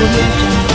audio jungle.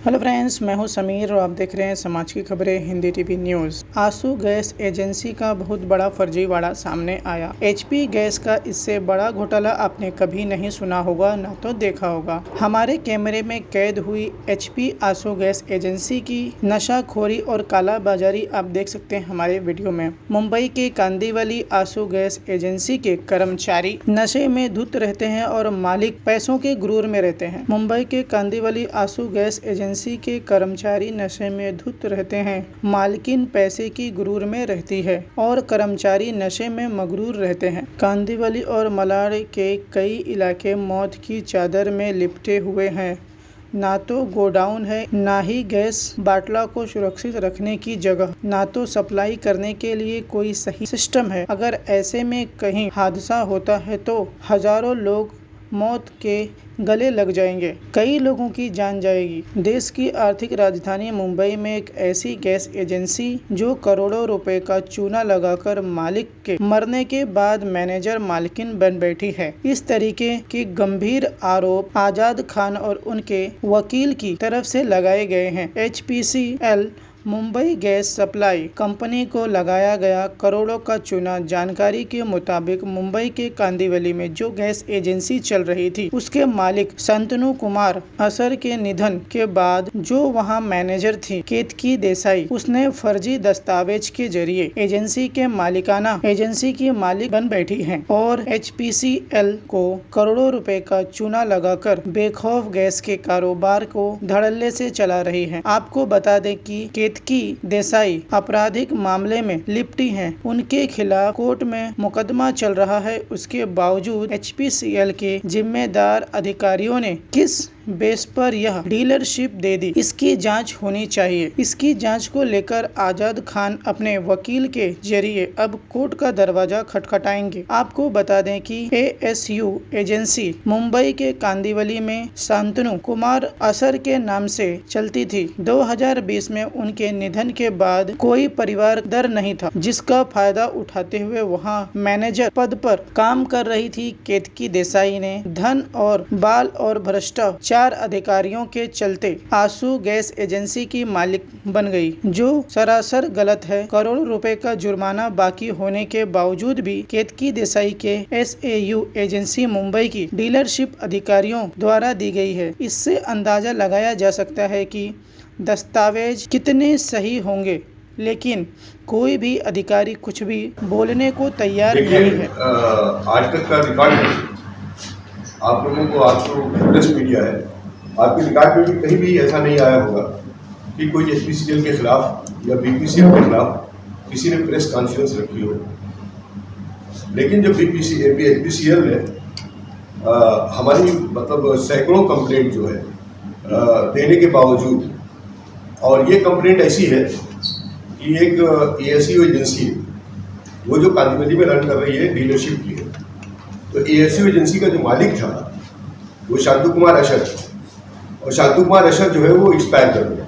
Hello friends, मैं हूं समीर और आप देख रहे हैं समाज की खबरें हिंदी टीवी न्यूज़। आंसू गैस एजेंसी का बहुत बड़ा फर्जीवाड़ा सामने आया। एचपी गैस का इससे बड़ा घोटाला आपने कभी नहीं सुना होगा, ना तो देखा होगा। हमारे कैमरे में कैद हुई एचपी आंसू गैस एजेंसी की नशाखोरी और कालाबाजारी आप देख सकते हैं हमारे वीडियो में। मुंबई के कांदिवली आंसू गैस एजेंसी के कर्मचारी नशे में धुत रहते हैं और मालिक पैसों के गुरूर में रहते हैं। मुंबई के कांदिवली आंसू गैस एजेंसी के कर्मचारी नशे में धुत रहते हैं, मालकिन पैसे की गुरूर में रहती है और कर्मचारी नशे में मगरूर रहते हैं। कांदिवली और मलाड के कई इलाके मौत की चादर में लिपटे हुए हैं। ना तो गोडाउन है, ना ही गैस बाटला को सुरक्षित रखने की जगह, ना तो सप्लाई करने के लिए कोई सही सिस्टम है। अगर ऐसे में कहीं हादसा होता है तो हजारों लोग मौत के गले लग जाएंगे, कई लोगों की जान जाएगी। देश की आर्थिक राजधानी मुंबई में एक ऐसी गैस एजेंसी जो करोड़ों रुपए का चूना लगाकर मालिक के मरने के बाद मैनेजर मालकिन बन बैठी है। इस तरीके के गंभीर आरोप आजाद खान और उनके वकील की तरफ से लगाए गए हैं। HPCL Mumbai gas supply company को लगाया गया करोड़ों का चूना। जानकारी के मुताबिक मुंबई के कांदिवली में जो गैस एजेंसी चल रही थी, उसके मालिक संतनु कुमार असर के निधन के बाद जो वहां मैनेजर थी केतकी देसाई, उसने फर्जी दस्तावेज के जरिए एजेंसी की मालिक बन बैठी है और HPCL को करोड़ों रुपए का चूना लगाकर बेखौफ गैस के कारोबार को धड़ल्ले से चला रही है। आपको बता दें कि केतकी देसाई आपराधिक मामले में लिपटी हैं। उनके खिलाफ कोर्ट में मुकदमा चल रहा है। उसके बावजूद HPCL के जिम्मेदार अधिकारियों ने किस बेस पर यह डीलरशिप दे दी, इसकी जांच होनी चाहिए। इसकी जांच को लेकर आजाद खान अपने वकील के जरिए अब कोर्ट का दरवाजा खटखटाएंगे। आपको बता दें कि ASU एजेंसी मुंबई के कांदिवली में शांतनु कुमार असर के नाम से चलती थी। 2020 में उनके निधन के बाद कोई परिवार दर नहीं था, जिसका फायदा उठाते हुए वहां मैनेजर पद पर काम कर रही थी केतकी देसाई ने धन और बाल और भ्रष्टाचार 4 अधिकारियों के चलते आंसू गैस एजेंसी की मालिक बन गई, जो सरासर गलत है। करोड़ों रुपए का जुर्माना बाकी होने के बावजूद भी केतकी देसाई के SAU एजेंसी मुंबई की डीलरशिप अधिकारियों द्वारा दी गई है। इससे अंदाजा लगाया जा सकता है कि दस्तावेज कितने सही होंगे, लेकिन कोई भी अधिकारी कुछ भी बोलने को तैयार नहीं है। आज तक का रिकॉर्ड है आप लोगों को, आज तो प्रेस मीडिया है, आपके रिकॉर्ड में भी कहीं भी ऐसा नहीं आया होगा कि कोई HPCL के खिलाफ या BPCL के खिलाफ किसी ने प्रेस कॉन्फ्रेंस रखी हो। लेकिन जब HPCL ने हमारी मतलब सैकड़ों कंप्लेंट जो है देने के बावजूद, और ये कंप्लेंट ऐसी है कि एक ASU एजेंसी वो जो कांदिवली में रन कर रही है डीलरशिप की है, तो ASU एजेंसी का जो मालिक था वो शांतनु कुमार अशर, और शांतनु कुमार अशर जो है वो एक्सपायर कर गया।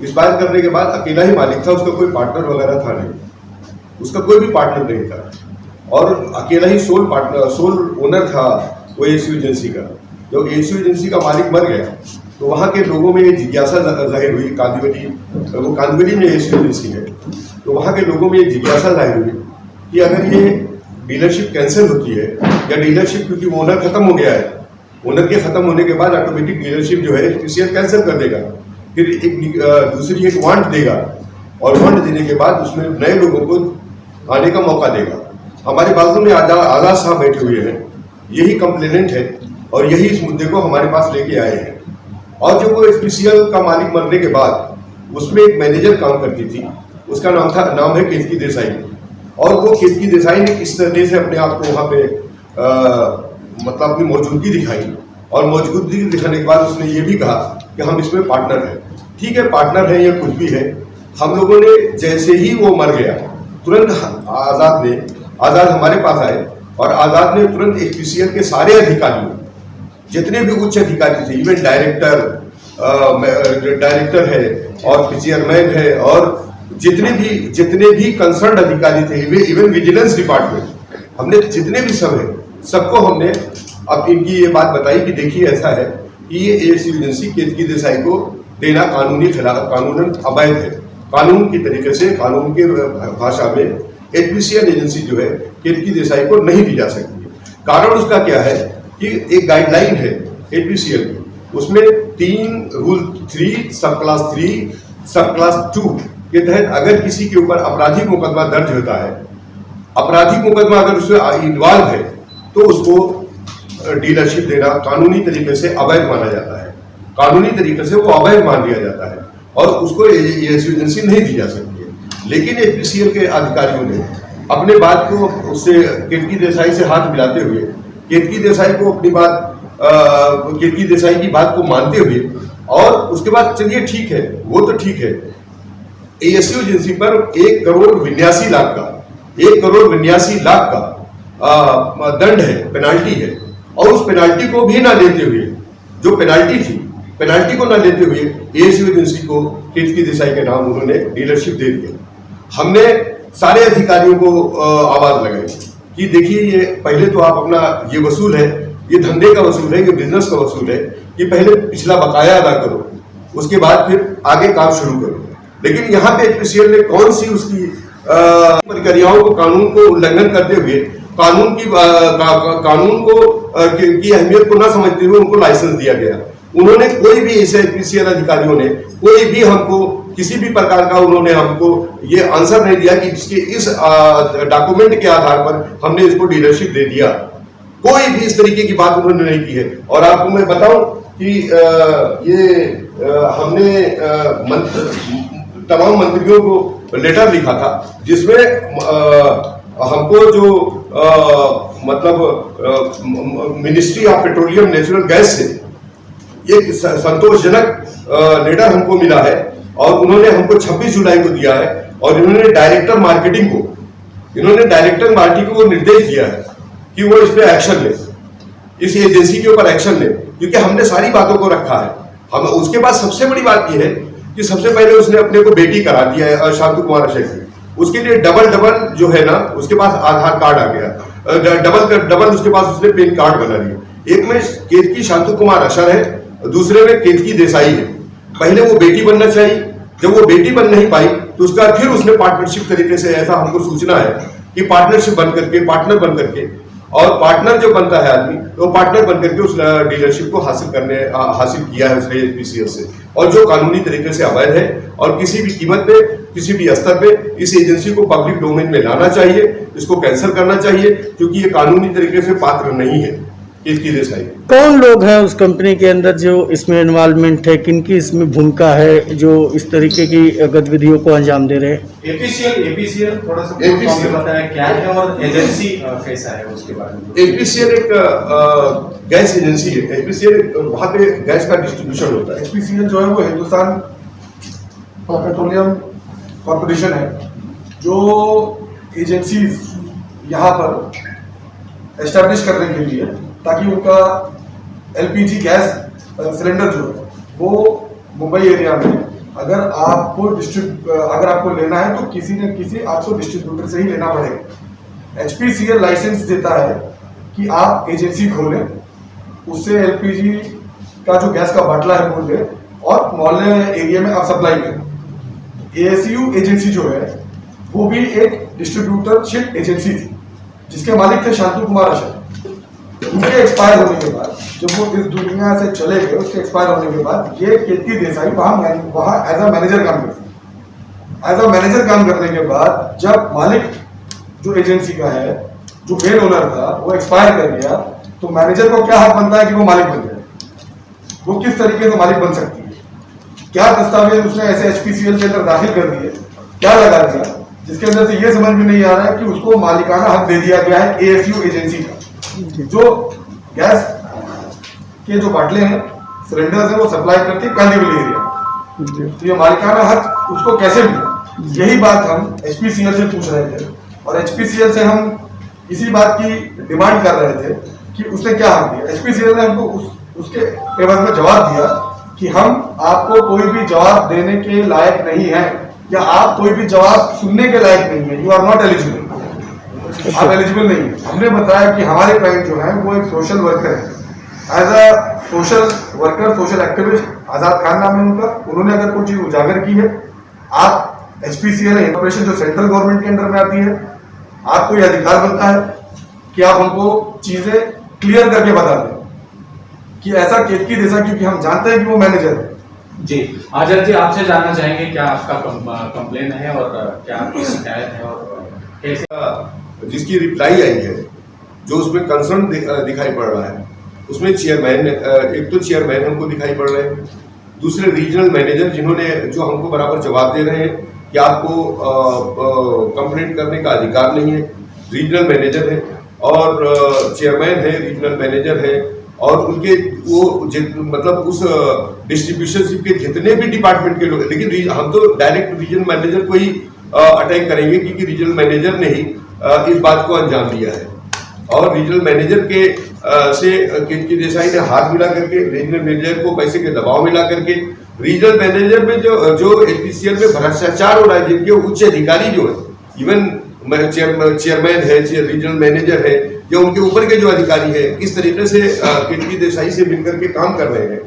एक्सपायर करने के बाद अकेला ही मालिक था, उसका कोई पार्टनर वगैरह था नहीं, उसका कोई भी पार्टनर नहीं था, और अकेला ही सोल ओनर था वो ASU एजेंसी का। जब ASU एजेंसी का मालिक मर गया तो वहाँ के लोगों में ये जिज्ञासा जाहिर हुई, कांदिवली में ASU एजेंसी है, तो वहाँ के लोगों में ये जिज्ञासा जाहिर हुई कि अगर ये डीलरशिप कैंसिल होती है या डीलरशिप, क्योंकि वो ओनर खत्म हो गया है, ओनर के खत्म होने के बाद ऑटोमेटिक डीलरशिप जो है HPCL कैंसिल कर देगा, फिर दूसरी एक वांट देगा, और वांट देने के बाद उसमें नए लोगों को आने का मौका देगा। हमारे बाजू में आजाद साहब बैठे हुए हैं, यही कंप्लेनेंट है और यही इस मुद्दे को हमारे पास लेके आए हैं। और जो वो HPCL का मालिक मरने के बाद उसमें एक मैनेजर काम करती थी, उसका नाम है केतकी देसाई, और वो केतकी देसाई ने किस तरह से अपने आप को वहाँ पे मतलब अपनी मौजूदगी दिखाई, और मौजूदगी दिखाने के बाद उसने ये भी कहा कि हम इसमें पार्टनर हैं। ठीक है, पार्टनर है या कुछ भी है, हम लोगों ने जैसे ही वो मर गया तुरंत आज़ाद हमारे पास आए, और आज़ाद ने तुरंत HPCL के सारे अधिकारियों, जितने भी उच्च अधिकारी थे, इवन डायरेक्टर है और चेयरमैन है, और जितने भी कंसर्न अधिकारी थे, इवन विजिलेंस डिपार्टमेंट, हमने जितने भी सब है सबको हमने अब इनकी ये बात बताई कि देखिए ऐसा है कि ये एएसयू एजेंसी केतकी देसाई को देना कानूनन अवैध है। कानून की तरीके से, कानून के भाषा में एचपीसीएल एजेंसी जो है केतकी देसाई को नहीं दी जा सकती है। कारण उसका क्या है कि एक गाइडलाइन है एचपीसीएल की, उसमें 3 रूल 3 सब क्लास 2 के तहत अगर किसी के ऊपर आपराधिक मुकदमा दर्ज होता है, आपराधिक मुकदमा अगर उसमें इन्वॉल्व है तो उसको डीलरशिप देना कानूनी तरीके से अवैध माना जाता है। कानूनी तरीके से वो अवैध मान लिया जाता है और उसको एएसयू एजेंसी नहीं दी जा सकती है। लेकिन एचपीसीएल के अधिकारियों ने अपने बात को उससे केतकी देसाई से हाथ मिलाते हुए केतकी देसाई को अपनी बात केतकी देसाई की बात को मानते हुए और उसके बाद चलिए ठीक है, वो तो ठीक है, एएसयू एजेंसी पर 1 करोड़ 89 लाख का दंड है, पेनाल्टी है, और उस पेनाल्टी को भी ना देते हुए, जो पेनाल्टी थी, पेनाल्टी को ना देते हुए एएसयू एजेंसी को केतकी देसाई के नाम उन्होंने डीलरशिप दे दिया। हमने सारे अधिकारियों को आवाज लगाई कि देखिए ये पहले तो आप अपना ये वसूल है, ये धंधे का वसूल है, ये बिजनेस का वसूल है, कि पहले पिछला बकाया अदा करो, उसके बाद फिर आगे काम शुरू करो। लेकिन यहाँ पे एचपीसीएल ने कौन सी उसकी प्रक्रियाओं को, कानून को उल्लंघन करते हुए कानून को की अहमियत को न समझते हुए उनको लाइसेंस दिया गया। उन्होंने कोई भी ऐसे एचपीसीएल अधिकारियों ने कोई भी हमको किसी भी प्रकार का उन्होंने हमको ये आंसर नहीं दिया कि इसके इस डॉक्यूमेंट के आधार पर हमने इसको डीलरशिप दे दिया। कोई भी इस तरीके की बात उन्होंने नहीं की है। और आपको मैं बताऊं कि हमने तमाम मंत्रियों को लेटर लिखा था जिसमें हमको जो ministry of petroleum natural gas से एक संतोषजनक लेटर हमको मिला है और उन्होंने हमको 26 जुलाई को दिया है और इन्होंने डायरेक्टर मार्केटिंग को निर्देश दिया है कि वो इस पे एक्शन ले, इस एजेंसी के ऊपर एक्शन ले, क्योंकि हमने सारी बातों को रखा है। हम उसके बाद सबसे बड़ी बात यह है कि सबसे पहले उसने अपने को बेटी करा दिया है शांतु कुमार अशर की, उसके लिए डबल जो है ना, उसके पास आधार कार्ड आ गया, डबल उसके पास उसने पेन कार्ड बना लिया। एक में केतकी शांतु कुमार अशर है, दूसरे में केतकी देसाई है। पहले वो बेटी बनना चाहिए, जब वो बेटी बन नहीं पाई तो उसका फिर उसने पार्टनरशिप तरीके से, ऐसा हमको सूचना है कि पार्टनरशिप बन करके, पार्टनर बन करके, और पार्टनर जो बनता है आदमी तो पार्टनर बन करके उस डीलरशिप को हासिल किया है उसने एचपीसीएल से, और जो कानूनी तरीके से अवैध है। और किसी भी कीमत पे, किसी भी स्तर पे इस एजेंसी को पब्लिक डोमेन में लाना चाहिए, इसको कैंसिल करना चाहिए, क्योंकि ये कानूनी तरीके से पात्र नहीं है। केतकी देसाई कौन लोग हैं उस कंपनी के अंदर जो इसमें इन्वॉल्वमेंट है, किनकी इसमें भूमिका है जो इस तरीके की गतिविधियों को अंजाम दे रहे हैं? एपीसीएल थोड़ा सा बताया क्या है और एजेंसी कैसा है उसके बारे में। एपीसीएल एक गैस एजेंसी है। एपीसीएल वहाँ पे गैस का डिस्ट्रीब्यूशन होता है। एचपीसीएल जो है वो हिंदुस्तान पेट्रोलियम कॉर्पोरेशन है, जो एजेंसीज यहाँ पर एस्टैब्लिश करने के लिए, ताकि उनका एलपीजी गैस सिलेंडर जो है वो मुंबई एरिया में अगर आपको लेना है तो किसी न किसी आपको डिस्ट्रीब्यूटर से ही लेना पड़ेगा। एचपीसीएल लाइसेंस देता है कि आप एजेंसी खोलें, उससे एलपीजी का जो गैस का बाटला है खोल दें और मोहल्ले एरिया में आप सप्लाई करें। एएसयू एजेंसी जो है वो भी एक डिस्ट्रीब्यूटरशिप एजेंसी थी, जिसके मालिक थे शांतु कुमार अशर। उनके एक्सपायर होने के बाद, जब वो इस दुनिया से चले गए, उसके एक्सपायर होने के बाद ये केतकी देसाई वहाँ एज अ मैनेजर काम करती। एज अ मैनेजर काम करने के बाद जब मालिक जो एजेंसी का है, जो मेन ओनर था, वो एक्सपायर कर गया, तो मैनेजर को क्या हक बनता है कि वो मालिक बन जाए? वो किस तरीके से मालिक बन सकती है? क्या दस्तावेज उसने ऐसे एचपीसीएल के अंदर दाखिल कर दिए, क्या लगा दिया, जिसके अंदर से ये समझ में नहीं आ रहा है कि उसको मालिकाना हक दे दिया गया है एएसयू एजेंसी का, जो गैस के जो बाटले हैं, सिलेंडर्स हैं, वो सप्लाई करती है कांदीवली एरिया। तो ये मालिकाना हक उसको कैसे मिला? यही बात हम एचपीसीएल से पूछ रहे थे और एचपीसीएल से हम इसी बात की डिमांड कर रहे थे कि उसने क्या हक दिया। एचपीसीएल ने हमको उसके एवज में जवाब दिया कि हम आपको कोई भी जवाब देने के लायक नहीं है, या आप कोई भी जवाब सुनने के लायक नहीं है, यू आर नॉट एलिजिबल। आप एलिजिबल नहीं है। हमने बताया कि हमारे क्लाइंट जो है वो एक सोशल वर्कर है, as a social worker, social activist Azad Khan नाम है उनका। उन्होंने अगर कोई चीज उजागर की है, आप HPCL इंफॉर्मेशन जो सेंट्रल गवर्नमेंट के अंडर में आती है, आपको यह अधिकार बनता है कि आप हमको चीजें क्लियर करके बता दें कि ऐसा केतकी देसाई, क्योंकि हम जानते हैं कि वो मैनेजर है। जी आजाद जी, आपसे जानना चाहेंगे क्या आपका कंप्लेन है और क्या आपकी शिकायत है और कैसे जिसकी रिप्लाई आई है, जो उसमें कंसर्न दिखाई पड़ रहा है, उसमें चेयरमैन, एक तो चेयरमैन हमको दिखाई पड़ रहे हैं, दूसरे रीजनल मैनेजर जिन्होंने जो हमको बराबर जवाब दे रहे हैं कि आपको कंप्लेंट करने का अधिकार नहीं है। रीजनल मैनेजर है और चेयरमैन है, रीजनल मैनेजर है, और उनके वो मतलब उस डिस्ट्रीब्यूशनशिप के जितने भी डिपार्टमेंट के लोग, लेकिन हम तो डायरेक्ट रीजनल मैनेजर को ही अटैक करेंगे क्योंकि रीजनल मैनेजर ने ही इस बात को अंजाम दिया है। और रीजनल मैनेजर के से केतकी देसाई ने हाथ मिला करके रीजनल मैनेजर को पैसे के दबाव में ला करके रीजनल मैनेजर में जो HPCL में भ्रष्टाचार हो रहा है, जिनके उच्च अधिकारी जो है, इवन चेयरमैन है, रीजनल मैनेजर है, या उनके ऊपर के जो अधिकारी है, किस तरीके से केतकी देसाई से मिलकर के काम कर रहे हैं,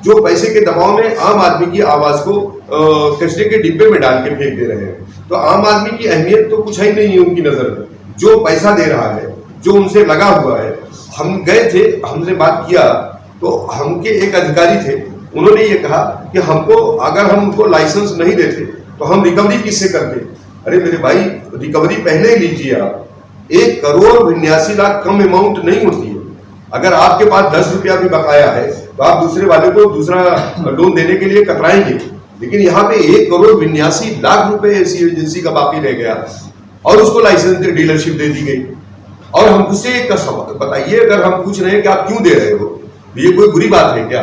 जो पैसे के दबाव में आम आदमी की आवाज को कचरे के डिब्बे में डाल के फेंक दे रहे हैं। तो आम आदमी की अहमियत तो कुछ ही नहीं है उनकी नजर में। जो पैसा दे रहा है, जो उनसे लगा हुआ है, हम गए थे, हमने बात किया तो हमके एक अधिकारी थे, उन्होंने ये कहा कि हमको, अगर हम उनको लाइसेंस नहीं देते तो हम रिकवरी किससे करते। अरे मेरे भाई, रिकवरी पहले ही लीजिए आप। 1,82,00,000 कम अमाउंट नहीं होती है। अगर आपके पास 10 रुपया भी बकाया है तो आप दूसरे वाले को दूसरा लोन देने के लिए कतराएंगे, लेकिन यहाँ पे 1,82,00,000 रुपए ऐसी एजेंसी का बाकी रह गया और उसको लाइसेंस डीलरशिप दे दी गई। और हम उससे एक बताइए, अगर हम पूछ रहे हैं कि आप क्यों दे रहे हो, ये कोई बुरी बात है क्या?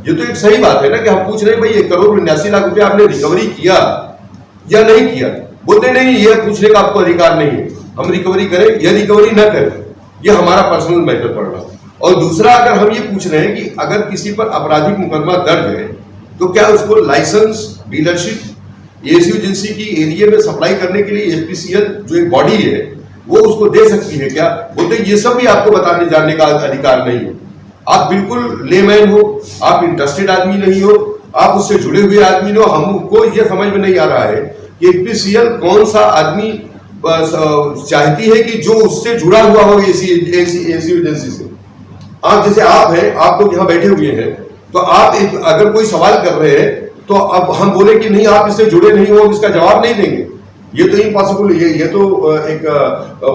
ये तो एक सही बात है ना कि हम पूछ रहे हैं भाई 1,82,00,000 रुपया आपने रिकवरी किया या नहीं किया। बोलते नहीं, ये पूछने का आपको अधिकार नहीं है, हम रिकवरी करें या रिकवरी ना करें, ये हमारा पर्सनल मैटर पड़ रहा है। और दूसरा, अगर हम ये पूछ रहे हैं कि अगर किसी पर आपराधिक मुकदमा दर्ज है तो क्या उसको लाइसेंस डीलरशिप एएसयू एजेंसी की एरिया में सप्लाई करने के लिए HPCL जो एक बॉडी है वो उसको दे सकती है क्या? बोलते ये सब भी आपको बताने जानने का अधिकार नहीं है। आप बिल्कुल लेमैन हो, आप इंटरेस्टेड आदमी नहीं हो, आप उससे जुड़े हुए आदमी हो। हमको ये समझ में नहीं आ रहा है कि HPCL कौन सा आदमी चाहती है कि जो उससे जुड़ा हुआ हो एएसयू एजेंसी से। आप जैसे आप हैं, आप लोग यहाँ बैठे हुए हैं, तो आप अगर कोई सवाल कर रहे हैं तो अब हम बोले कि नहीं आप इससे जुड़े नहीं हो, हम इसका जवाब नहीं देंगे, ये तो इम्पॉसिबल है। ये तो एक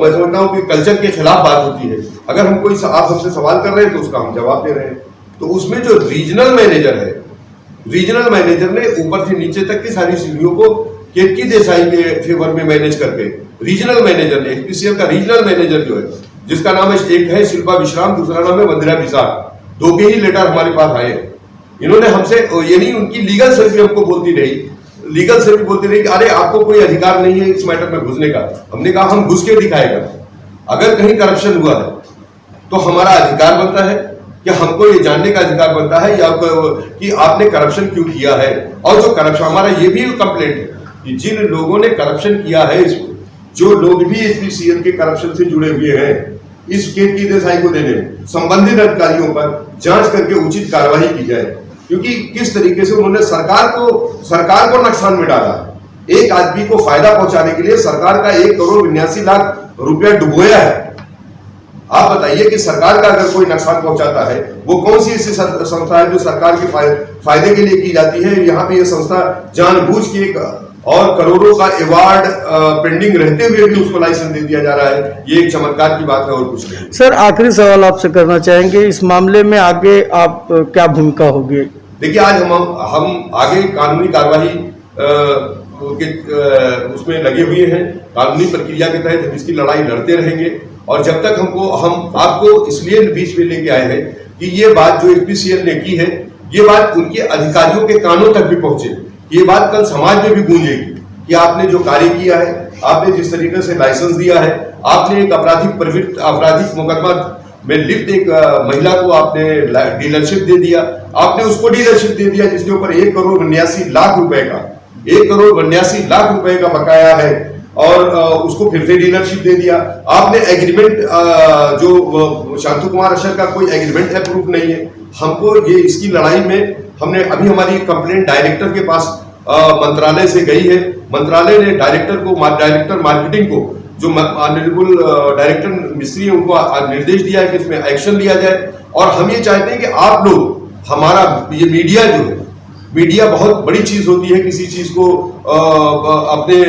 मैं समझता हूँ कि कल्चर के खिलाफ बात होती है। अगर हम कोई आप हमसे सवाल कर रहे हैं तो उसका हम जवाब दे रहे हैं। तो उसमें जो रीजनल मैनेजर है, रीजनल मैनेजर ने ऊपर से नीचे तक की सारी सीढ़ियों को केतकी देसाई के फेवर में मैनेज करके, रीजनल मैनेजर ने, HPCL का रीजनल मैनेजर जो है, जिसका नाम है, एक है शिल्पा विश्राम, दूसरा नाम है मंदिरा विशाल, दो के ही लेटर हमारे पास आए। इन्होंने हमसे, ये नहीं, उनकी लीगल सेल भी हमको बोलती रही, लीगल सेल भी बोलती रही कि अरे आपको कोई अधिकार नहीं है इस मैटर में घुसने का। हमने कहा हम घुस के दिखाएगा। अगर कहीं करप्शन हुआ है तो हमारा अधिकार बनता है कि हमको ये जानने का अधिकार बनता है या कि आपने करप्शन क्यों किया है। और जो करप्शन, हमारा ये भी कंप्लेंट है कि जिन लोगों ने करप्शन किया है, इसको जो लोग भी HPCL के करप्शन से जुड़े हुए हैं, इस केतकी देसाई को देने संबंधित अधिकारियों पर जांच करके उचित कार्रवाई की जाए, क्योंकि किस तरीके से उन्होंने सरकार को नुकसान में डाला। एक आदमी को फायदा पहुंचाने के लिए सरकार का 1,82,00,000 रुपया डुबोया है। आप बताइए कि सरकार का अगर कोई नुकसान पहुंचाता है, वो कौन सी ऐसी संस्था है जो सरकार के फायदे के लिए की जाती है? यहाँ पे ये संस्था जानबूझ के और करोड़ों का अवार्ड पेंडिंग रहते हुए भी उसको लाइसेंस दे दिया जा रहा है। ये एक चमत्कार की बात है और कुछ नहीं। सर, आखिरी सवाल आपसे करना चाहेंगे, इस मामले में आगे आप क्या भूमिका होगी? देखिए, आज हम आगे कानूनी कार्रवाई उसमें लगे हुए हैं। कानूनी प्रक्रिया के तहत हम इसकी लड़ाई लड़ते रहेंगे। और जब तक हम आपको इसलिए बीच में लेके आए हैं कि ये बात जो HPCL ने की है, ये बात उनके अधिकारियों के कानों तक भी पहुंचे, ये बात कल समाज में भी गूंजेगी कि आपने जो कार्य किया है, आपने जिस तरीके से लाइसेंस दिया है, आपने एक आपराधिक मुकदमा में लिप्त एक महिला को आपने डीलरशिप दे दिया, आपने उसको डीलरशिप दे दिया जिसके ऊपर 1,82,00,000 रुपए का 1,82,00,000 रुपए का बकाया है। और उसको फिर से डीलरशिप दे दिया। आपने एग्रीमेंट जो शांतु कुमार अशर का कोई एग्रीमेंट है, प्रूफ नहीं है। हमको ये इसकी लड़ाई में हमने अभी हमारी कंप्लेंट डायरेक्टर के पास मंत्रालय से गई है। मंत्रालय ने डायरेक्टर मार्केटिंग को, जो ऑनरेबल डायरेक्टर मिस्त्री है, उनको निर्देश दिया है कि इसमें एक्शन लिया जाए। और हम ये चाहते हैं कि आप लोग, हमारा ये मीडिया जो है, मीडिया बहुत बड़ी चीज होती है किसी चीज को अपने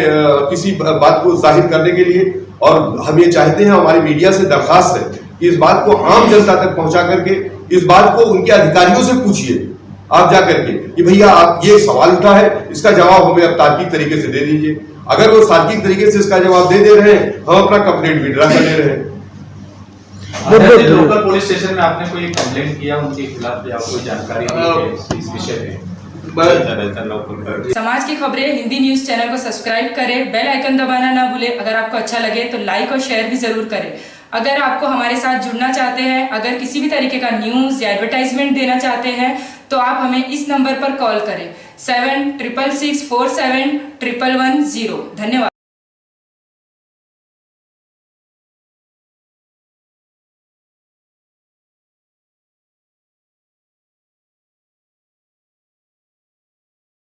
किसी बात को जाहिर करने के लिए, और हम ये चाहते हैं, हमारी मीडिया से दरखास्त है कि इस बात को आम जनता तक पहुंचा करके इस बात को उनके अधिकारियों से पूछिए आप जा करके कि भैया आप ये सवाल उठा है, इसका जवाब हमें अब तार्किक तरीके से दे दीजिए। अगर वो तार्किक तरीके से इसका जवाब दे रहे हैं, हम अपना कंप्लेंट विड्रॉ कर ले रहे हैं। लोकल पुलिस स्टेशन में आपने कोई कंप्लेंट किया उनके खिलाफ या कोई जानकारी दी है इस विषय में? समाज की खबरें हिंदी न्यूज चैनल को सब्सक्राइब करें, बेल आइकन दबाना ना भूलें। अगर आपको अच्छा लगे तो लाइक और शेयर भी जरूर करें। अगर आपको हमारे साथ जुड़ना चाहते हैं, अगर किसी भी तरीके का न्यूज या एडवर्टाइजमेंट देना चाहते हैं, तो आप हमें इस नंबर पर कॉल करें 7666471110। धन्यवाद।